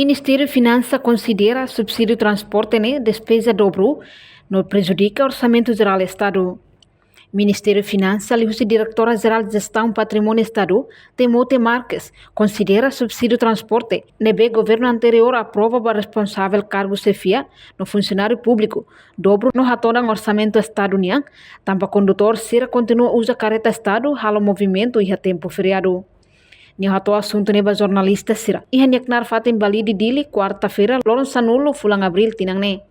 Ministério de Finanças considera subsídio de transporte né despesa dobro, não prejudica o orçamento geral do Estado. Ministério de Finanças, ali o Diretora-Geral de Gestão Patrimônio Estado, Timote Marques, considera subsídio de transporte. Nebe governo anterior aprova para responsável cargo chefia no funcionário público. Dobro no ratoran orçamento estadunian, tampa condutor sira continua usa careta Estado, halo movimento e tempo feriado. Ni hato assunto neba jornalista sira. Iha nyaknar fatin bali di dili quarta-feira loron sanulo fulang abril tinang ne.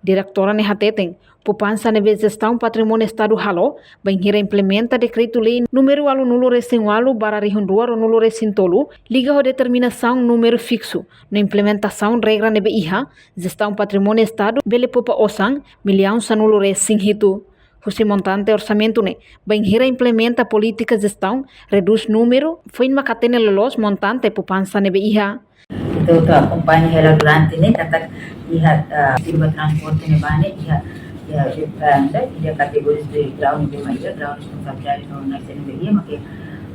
Diretora ne hateteng, poupança nebe gestão patrimônio Estado halo, banhira implementa decreto lei número alu nulo resenwalu barari hundua ro nulo resintolu, liga ho determinação número fixo, na implementação regra nebe iha, gestão patrimônio Estado, bele popa osang, milhão sanulo resing hitu. Husi montante orçamento ne, banhira implementa política gestão, reduz número, foi makatene lolos montante poupança nebe iha. Então, acompanha ela durante né, kata lihat sirba transporte ne bane dia kategoris de ground de maior ground responsabilidade no nacional dia makin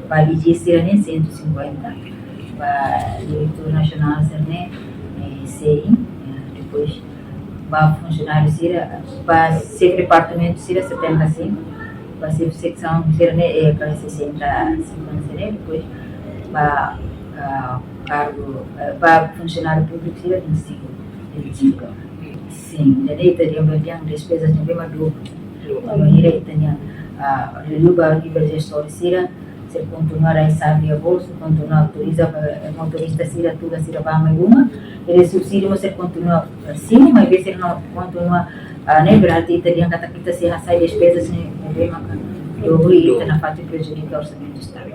bali GC ne 150 ba diretor nacional ne 100 depois ba funcionário sira ba save departamento sira 75 ba save seção sira ne para 60 ne depois ba cargo para funcionário público sira 25. Sim, jadi itu yang despesas yang memang dulu. Akhirnya itu yang relubah di bergestor sira, se continua a realizar via bolsa, continua autoriza motorista sira tudo sira para mais uma, ele subsídio se continua sim, mas vezes não continua né berarti itu yang kata kita sih hasil despesas ni memang dulu itu na pati prejudica orçamento do Estado.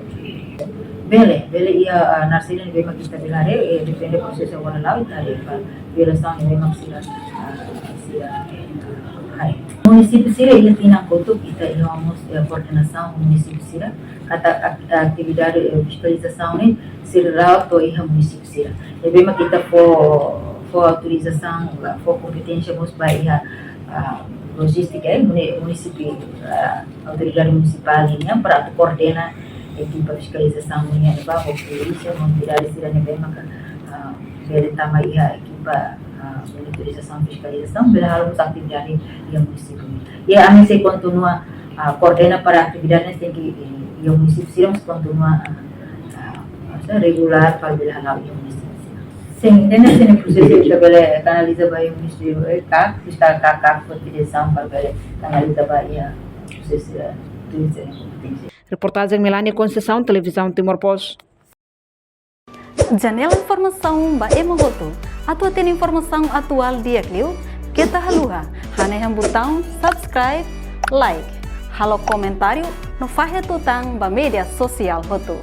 Bele ia narsina ni memang kita bilang depende proses awal laut tarefa violação ni memang sira município sira ia tinang kotuk kita iamos coordenação município sira kata atividade fiscalização ni sira auto ia município sira e memang kita for autorização for competência mos bahia logística município autoridade municipal ini para coordenar equipe fiscalização ni ba polícia autoridade sira ni memang bele tama ia equipe monitorização fiscalização bila harus atividade yang município ya ani se continua coordena para atividades tem que yang município sira continua regular para bila halau yang município sim nesse processo kita boleh kanaliza ba yang município kak fiscal kak fertilização para boleh kanaliza ba ya processo Reportagem Melania Conceição, Televisão Timor-Post. Janela informação ba emogoto. Atua tem informação atual dia Clio. Kita haluha. Hane yang botão subscribe, like. Halo comentário no fahe tutang ba media sosial hotu.